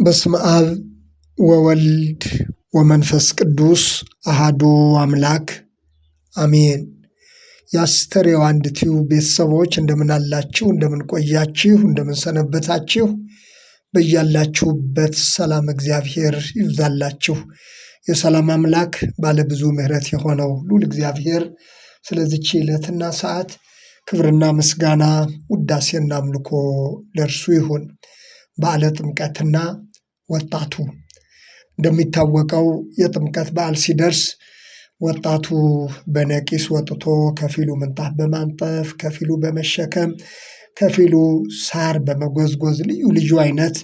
በስመ አብ ወወልድ ወመንፈስ ቅዱስ አሃዱ አምላክ አሜን። የአስተርእዮ አንድ ቲዩብ ቤተሰቦች እንደምን አላችሁ? እንደምን ቆያችሁ? እንደምን ሰነበታችሁ? በያላችሁበት ሰላም እግዚአብሔር ይብዛላችሁ። የሰላም አምላክ ባለብዙ ምሕረት የሆነው ልዑል እግዚአብሔር ስለዚች ዕለትና ሰዓት ክብርና ምስጋና ውዳሴና አምልኮ ለእርሱ ይሁን። በዓለ ጥምቀትና ወጣቱ እንደሚታወቀው የጥምቀት በዓል ሲደርስ ወጣቱ በነቂስ ወጥቶ ከፊሉ ምንጣፍ በማንጠፍ ከፊሉ በመሸከም ከፊሉ ሳር በመጎዝጎዝ ልዩ ልዩ አይነት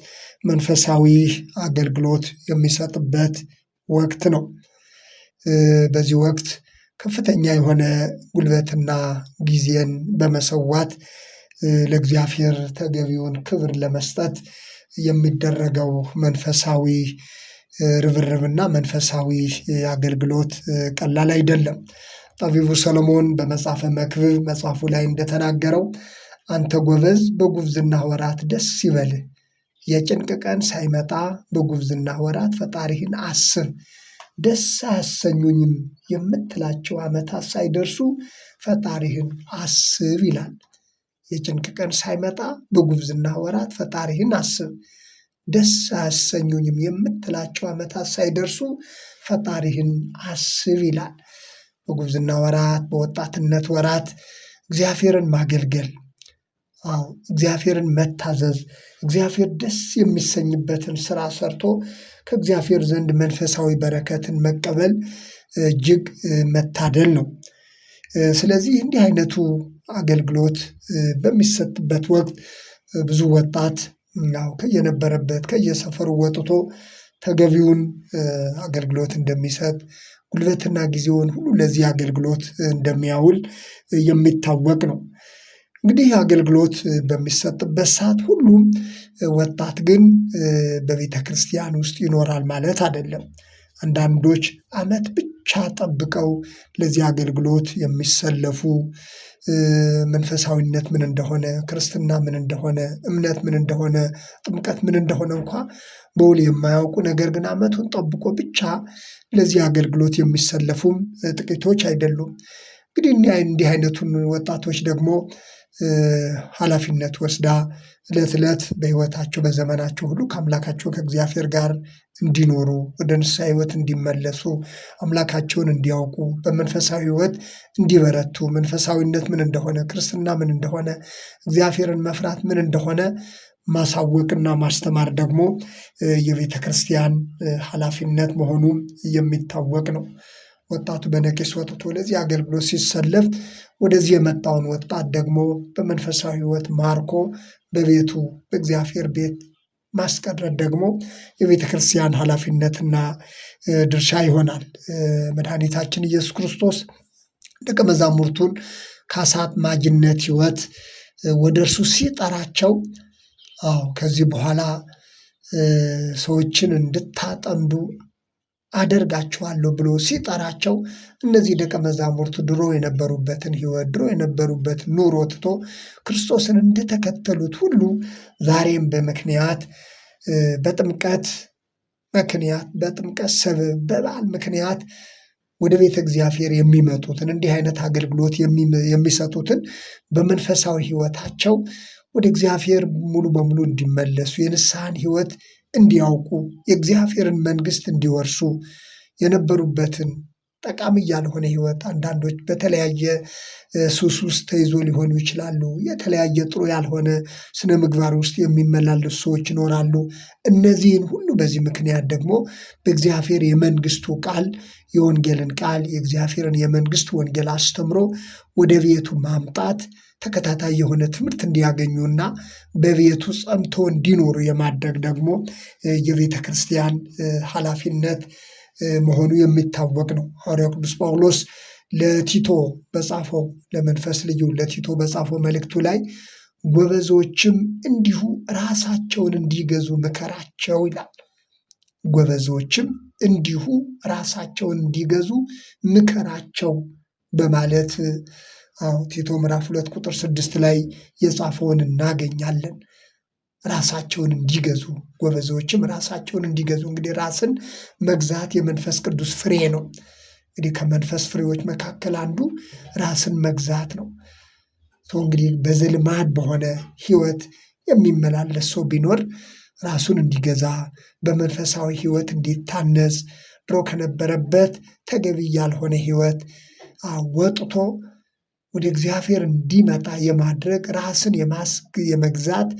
መንፈሳዊ አገልግሎት የሚሰጥበት ወቅት ነው። በዚህ ወቅት ከፍተኛ የሆነ ጉልበትና ጊዜን በመሰዋት ለእግዚአብሔር ተገቢውን ክብር ለመስጠት የሚደረገው መንፈሳዊ ርብርብና መንፈሳዊ አገልግሎት ቀላል አይደለም። ጠቢቡ ሰሎሞን በመጽሐፈ መክብብ መጽሐፉ ላይ እንደተናገረው አንተ ጎበዝ በጉብዝና ወራት ደስ ይበልህ፣ የጭንቅ ቀን ሳይመጣ በጉብዝና ወራት ፈጣሪህን አስብ፣ ደስ አያሰኙኝም የምትላቸው ዓመታት ሳይደርሱ ፈጣሪህን አስብ ይላል። የጭንቅ ቀን ሳይመጣ በጉብዝና ወራት ፈጣሪህን አስብ፣ ደስ አያሰኙኝም የምትላቸው ዓመታት ሳይደርሱ ፈጣሪህን አስብ ይላል። በጉብዝና ወራት፣ በወጣትነት ወራት እግዚአብሔርን ማገልገል፣ እግዚአብሔርን መታዘዝ፣ እግዚአብሔር ደስ የሚሰኝበትን ስራ ሰርቶ ከእግዚአብሔር ዘንድ መንፈሳዊ በረከትን መቀበል እጅግ መታደል ነው። ስለዚህ እንዲህ አይነቱ አገልግሎት በሚሰጥበት ወቅት ብዙ ወጣት ከየነበረበት ከየሰፈሩ ወጥቶ ተገቢውን አገልግሎት እንደሚሰጥ ጉልበትና ጊዜውን ሁሉ ለዚህ አገልግሎት እንደሚያውል የሚታወቅ ነው። እንግዲህ አገልግሎት በሚሰጥበት ሰዓት ሁሉም ወጣት ግን በቤተ ክርስቲያን ውስጥ ይኖራል ማለት አይደለም። አንዳንዶች ዓመት ብቻ ጠብቀው ለዚህ አገልግሎት የሚሰለፉ መንፈሳዊነት ምን እንደሆነ፣ ክርስትና ምን እንደሆነ፣ እምነት ምን እንደሆነ፣ ጥምቀት ምን እንደሆነ እንኳ በውል የማያውቁ ነገር ግን ዓመቱን ጠብቆ ብቻ ለዚህ አገልግሎት የሚሰለፉም ጥቂቶች አይደሉም። እንግዲህ እንዲህ አይነቱን ወጣቶች ደግሞ ኃላፊነት ወስዳ ዕለት ዕለት በሕይወታቸው በዘመናቸው ሁሉ ከአምላካቸው ከእግዚአብሔር ጋር እንዲኖሩ ወደ ንስሐ ሕይወት እንዲመለሱ አምላካቸውን እንዲያውቁ በመንፈሳዊ ሕይወት እንዲበረቱ መንፈሳዊነት ምን እንደሆነ፣ ክርስትና ምን እንደሆነ፣ እግዚአብሔርን መፍራት ምን እንደሆነ ማሳወቅና ማስተማር ደግሞ የቤተ ክርስቲያን ኃላፊነት መሆኑ የሚታወቅ ነው። ወጣቱ በነቂስ ወጥቶ ለዚህ አገልግሎት ሲሰለፍ ወደዚህ የመጣውን ወጣት ደግሞ በመንፈሳዊ ሕይወት ማርኮ በቤቱ በእግዚአብሔር ቤት ማስቀረት ደግሞ የቤተ ክርስቲያን ኃላፊነትና ድርሻ ይሆናል። መድኃኒታችን ኢየሱስ ክርስቶስ ደቀ መዛሙርቱን ከአሳጥማጅነት ሕይወት ወደ እርሱ ሲጠራቸው ከዚህ በኋላ ሰዎችን እንድታጠምዱ አደርጋችኋለሁ ብሎ ሲጠራቸው እነዚህ ደቀ መዛሙርቱ ድሮ የነበሩበትን ሕይወት ድሮ የነበሩበትን ኑሮ ትቶ ክርስቶስን እንደተከተሉት ሁሉ ዛሬም በምክንያት በጥምቀት ምክንያት በጥምቀት ሰበብ በበዓል ምክንያት ወደ ቤተ እግዚአብሔር የሚመጡትን እንዲህ አይነት አገልግሎት የሚሰጡትን በመንፈሳዊ ሕይወታቸው ወደ እግዚአብሔር ሙሉ በሙሉ እንዲመለሱ የንስሐን ሕይወት እንዲያውቁ የእግዚአብሔርን መንግሥት እንዲወርሱ የነበሩበትን ጠቃሚ ያልሆነ ሕይወት አንዳንዶች በተለያየ ሱስ ውስጥ ተይዞ ሊሆኑ ይችላሉ። የተለያየ ጥሩ ያልሆነ ስነ ምግባር ውስጥ የሚመላለሱ ሰዎች ይኖራሉ። እነዚህን ሁሉ በዚህ ምክንያት ደግሞ በእግዚአብሔር የመንግሥቱ ቃል የወንጌልን ቃል የእግዚአብሔርን የመንግሥት ወንጌል አስተምሮ ወደ ቤቱ ማምጣት ተከታታይ የሆነ ትምህርት እንዲያገኙና በቤቱ ጸንቶ እንዲኖሩ የማድረግ ደግሞ የቤተ ክርስቲያን ኃላፊነት መሆኑ የሚታወቅ ነው። ሐዋርያው ቅዱስ ጳውሎስ ለቲቶ በጻፈው ለመንፈስ ልዩ ለቲቶ በጻፈው መልእክቱ ላይ ጎበዞችም እንዲሁ ራሳቸውን እንዲገዙ ምከራቸው ይላል። ጎበዞችም እንዲሁ ራሳቸውን እንዲገዙ ምከራቸው በማለት ቲቶ ምዕራፍ 2 ቁጥር 6 ላይ የጻፈውን እናገኛለን። ራሳቸውን እንዲገዙ፣ ጎበዞችም ራሳቸውን እንዲገዙ። እንግዲህ ራስን መግዛት የመንፈስ ቅዱስ ፍሬ ነው። እንግዲህ ከመንፈስ ፍሬዎች መካከል አንዱ ራስን መግዛት ነው። እንግዲህ በዘልማድ በሆነ ሕይወት የሚመላለስ ሰው ቢኖር ራሱን እንዲገዛ፣ በመንፈሳዊ ሕይወት እንዲታነጽ፣ ድሮ ከነበረበት ተገቢ ያልሆነ ሕይወት ወጥቶ ወደ እግዚአብሔር እንዲመጣ የማድረግ ራስን የመግዛት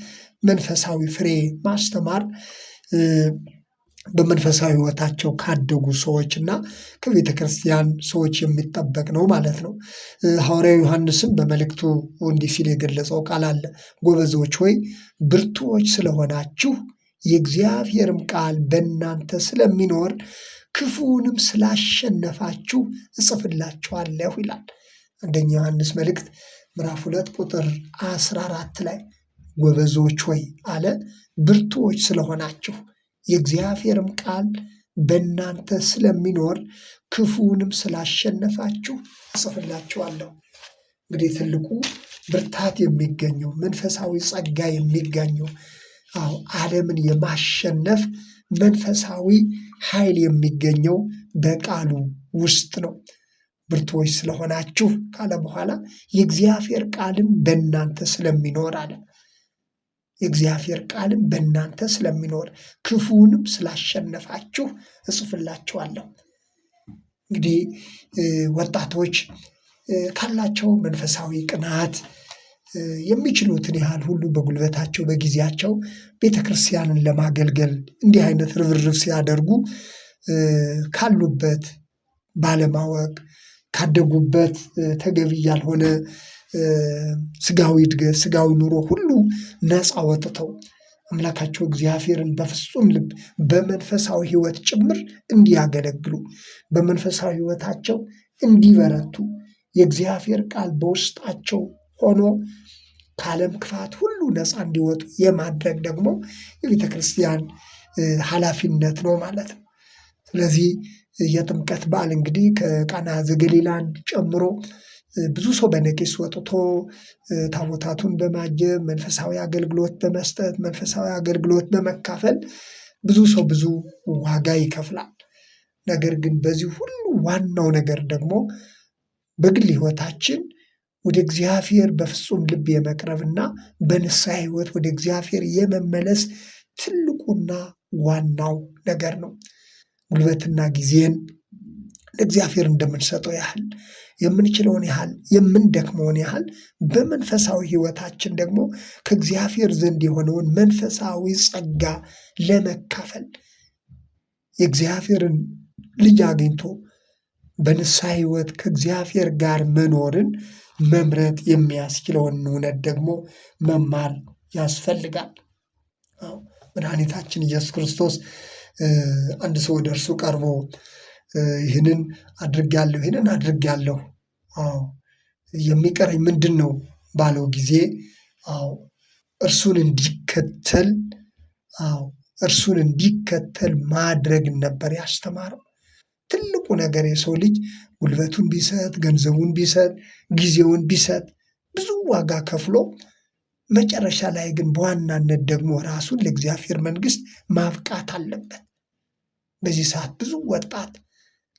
መንፈሳዊ ፍሬ ማስተማር በመንፈሳዊ ሕይወታቸው ካደጉ ሰዎች እና ከቤተ ክርስቲያን ሰዎች የሚጠበቅ ነው ማለት ነው። ሐዋርያው ዮሐንስም በመልእክቱ እንዲህ ሲል የገለጸው ቃል አለ። ጎበዞች ሆይ ብርቱዎች ስለሆናችሁ የእግዚአብሔርም ቃል በእናንተ ስለሚኖር ክፉውንም ስላሸነፋችሁ እጽፍላችኋለሁ ይላል። አንደኛ ዮሐንስ መልእክት ምዕራፍ 2 ቁጥር 14 ላይ ጎበዞች ሆይ አለ፣ ብርቱዎች ስለሆናችሁ የእግዚአብሔርም ቃል በእናንተ ስለሚኖር ክፉውንም ስላሸነፋችሁ እጽፍላችኋለሁ። እንግዲህ ትልቁ ብርታት የሚገኘው መንፈሳዊ ጸጋ የሚገኘው ዓለምን የማሸነፍ መንፈሳዊ ኃይል የሚገኘው በቃሉ ውስጥ ነው። ብርቱዎች ስለሆናችሁ ካለ በኋላ የእግዚአብሔር ቃልም በእናንተ ስለሚኖር አለ። የእግዚአብሔር ቃልም በእናንተ ስለሚኖር ክፉውንም ስላሸነፋችሁ እጽፍላችኋለሁ። እንግዲህ ወጣቶች ካላቸው መንፈሳዊ ቅናት የሚችሉትን ያህል ሁሉ በጉልበታቸው በጊዜያቸው ቤተክርስቲያንን ለማገልገል እንዲህ አይነት ርብርብ ሲያደርጉ ካሉበት ባለማወቅ ካደጉበት ተገቢ ያልሆነ ስጋዊ እድገት፣ ስጋዊ ኑሮ ሁሉ ነፃ ወጥተው አምላካቸው እግዚአብሔርን በፍጹም ልብ በመንፈሳዊ ሕይወት ጭምር እንዲያገለግሉ፣ በመንፈሳዊ ሕይወታቸው እንዲበረቱ፣ የእግዚአብሔር ቃል በውስጣቸው ሆኖ ከዓለም ክፋት ሁሉ ነፃ እንዲወጡ የማድረግ ደግሞ የቤተ ክርስቲያን ኃላፊነት ነው ማለት ነው። ስለዚህ የጥምቀት በዓል እንግዲህ ከቃና ዘገሊላን ጨምሮ ብዙ ሰው በነቂስ ወጥቶ ታቦታቱን በማጀብ መንፈሳዊ አገልግሎት በመስጠት መንፈሳዊ አገልግሎት በመካፈል ብዙ ሰው ብዙ ዋጋ ይከፍላል። ነገር ግን በዚህ ሁሉ ዋናው ነገር ደግሞ በግል ሕይወታችን ወደ እግዚአብሔር በፍጹም ልብ የመቅረብና በንስሐ ሕይወት ወደ እግዚአብሔር የመመለስ ትልቁና ዋናው ነገር ነው። ጉልበትና ጊዜን ለእግዚአብሔር እንደምንሰጠው ያህል የምንችለውን ያህል የምንደክመውን ያህል በመንፈሳዊ ሕይወታችን ደግሞ ከእግዚአብሔር ዘንድ የሆነውን መንፈሳዊ ጸጋ ለመካፈል የእግዚአብሔርን ልጅ አግኝቶ በንስሐ ሕይወት ከእግዚአብሔር ጋር መኖርን መምረጥ የሚያስችለውን እውነት ደግሞ መማር ያስፈልጋል። መድኃኒታችን ኢየሱስ ክርስቶስ አንድ ሰው ወደ እርሱ ቀርቦ ይህንን አድርጌያለሁ፣ የሚቀረኝ ምንድን ነው ባለው ጊዜ እርሱን እንዲከተል ማድረግን ነበር ያስተማረው። ትልቁ ነገር የሰው ልጅ ጉልበቱን ቢሰጥ፣ ገንዘቡን ቢሰጥ፣ ጊዜውን ቢሰጥ፣ ብዙ ዋጋ ከፍሎ መጨረሻ ላይ ግን በዋናነት ደግሞ ራሱን ለእግዚአብሔር መንግሥት ማብቃት አለበት። በዚህ ሰዓት ብዙ ወጣት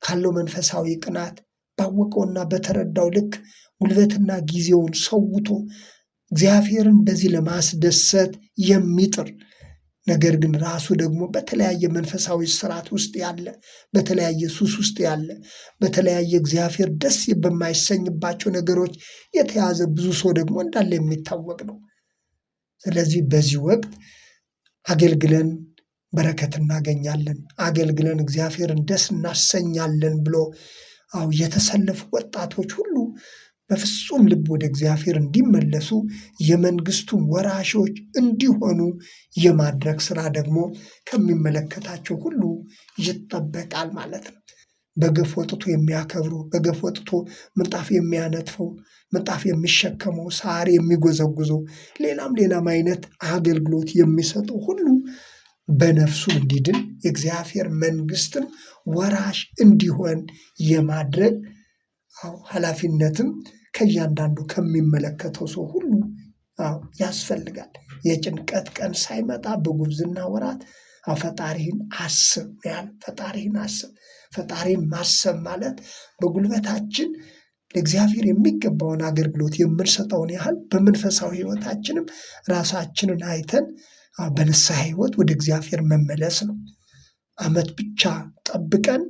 ካለው መንፈሳዊ ቅናት ባወቀውና በተረዳው ልክ ጉልበትና ጊዜውን ሰውቶ እግዚአብሔርን በዚህ ለማስደሰት የሚጥር ነገር ግን ራሱ ደግሞ በተለያየ መንፈሳዊ ስርዓት ውስጥ ያለ፣ በተለያየ ሱስ ውስጥ ያለ፣ በተለያየ እግዚአብሔር ደስ በማይሰኝባቸው ነገሮች የተያዘ ብዙ ሰው ደግሞ እንዳለ የሚታወቅ ነው። ስለዚህ በዚህ ወቅት አገልግለን በረከት እናገኛለን፣ አገልግለን እግዚአብሔርን ደስ እናሰኛለን ብሎ የተሰለፉ ወጣቶች ሁሉ በፍጹም ልብ ወደ እግዚአብሔር እንዲመለሱ የመንግስቱን ወራሾች እንዲሆኑ የማድረግ ስራ ደግሞ ከሚመለከታቸው ሁሉ ይጠበቃል ማለት ነው። በገፍ ወጥቶ የሚያከብሩ፣ በገፍ ወጥቶ ምንጣፍ የሚያነጥፈው፣ ምንጣፍ የሚሸከመው፣ ሳር የሚጎዘጉዙ፣ ሌላም አይነት አገልግሎት የሚሰጡ ሁሉ በነፍሱ እንዲድን የእግዚአብሔር መንግስትን ወራሽ እንዲሆን የማድረግ ኃላፊነትም ከእያንዳንዱ ከሚመለከተው ሰው ሁሉ ያስፈልጋል። የጭንቀት ቀን ሳይመጣ በጉብዝና ወራት ፈጣሪህን አስብ ያለ። ፈጣሪህን አስብ። ፈጣሪን ማሰብ ማለት በጉልበታችን ለእግዚአብሔር የሚገባውን አገልግሎት የምንሰጠውን ያህል በመንፈሳዊ ሕይወታችንም ራሳችንን አይተን በንስሐ ሕይወት ወደ እግዚአብሔር መመለስ ነው። ዓመት ብቻ ጠብቀን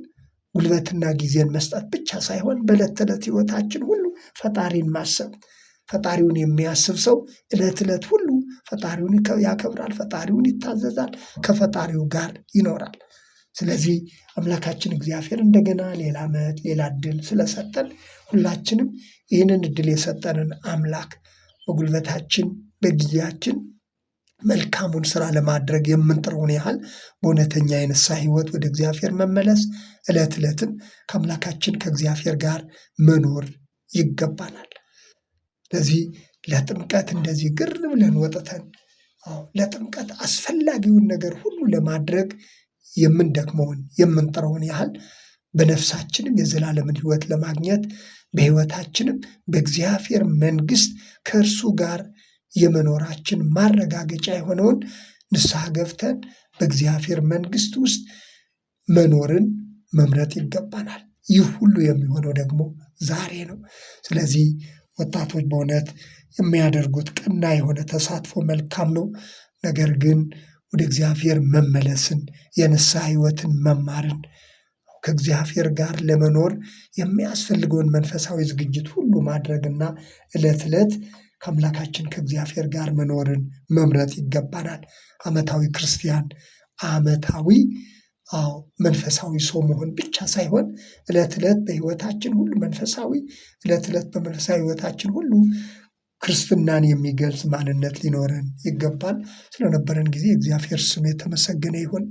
ጉልበትና ጊዜን መስጠት ብቻ ሳይሆን በዕለት ተዕለት ሕይወታችን ሁሉ ፈጣሪን ማሰብ። ፈጣሪውን የሚያስብ ሰው ዕለት ዕለት ሁሉ ፈጣሪውን ያከብራል፣ ፈጣሪውን ይታዘዛል፣ ከፈጣሪው ጋር ይኖራል። ስለዚህ አምላካችን እግዚአብሔር እንደገና ሌላ ዓመት ሌላ እድል ስለሰጠን ሁላችንም ይህንን እድል የሰጠንን አምላክ በጉልበታችን በጊዜያችን መልካሙን ስራ ለማድረግ የምንጥረውን ያህል በእውነተኛ የንስሐ ሕይወት ወደ እግዚአብሔር መመለስ፣ ዕለት ዕለትም ከአምላካችን ከእግዚአብሔር ጋር መኖር ይገባናል። ስለዚህ ለጥምቀት እንደዚህ ግር ብለን ወጥተን ለጥምቀት አስፈላጊውን ነገር ሁሉ ለማድረግ የምንደክመውን የምንጥረውን ያህል በነፍሳችንም የዘላለምን ሕይወት ለማግኘት በሕይወታችንም በእግዚአብሔር መንግሥት ከእርሱ ጋር የመኖራችን ማረጋገጫ የሆነውን ንስሐ ገብተን በእግዚአብሔር መንግሥት ውስጥ መኖርን መምረጥ ይገባናል። ይህ ሁሉ የሚሆነው ደግሞ ዛሬ ነው። ስለዚህ ወጣቶች በእውነት የሚያደርጉት ቀና የሆነ ተሳትፎ መልካም ነው። ነገር ግን ወደ እግዚአብሔር መመለስን፣ የንስሐ ሕይወትን መማርን፣ ከእግዚአብሔር ጋር ለመኖር የሚያስፈልገውን መንፈሳዊ ዝግጅት ሁሉ ማድረግና ዕለት ዕለት ከአምላካችን ከእግዚአብሔር ጋር መኖርን መምረጥ ይገባናል። ዓመታዊ ክርስቲያን ዓመታዊ መንፈሳዊ ሰው መሆን ብቻ ሳይሆን ዕለት ዕለት በሕይወታችን ሁሉ መንፈሳዊ ዕለት ዕለት በመንፈሳዊ ሕይወታችን ሁሉ ክርስትናን የሚገልጽ ማንነት ሊኖረን ይገባል። ስለነበረን ጊዜ እግዚአብሔር ስም የተመሰገነ ይሁን።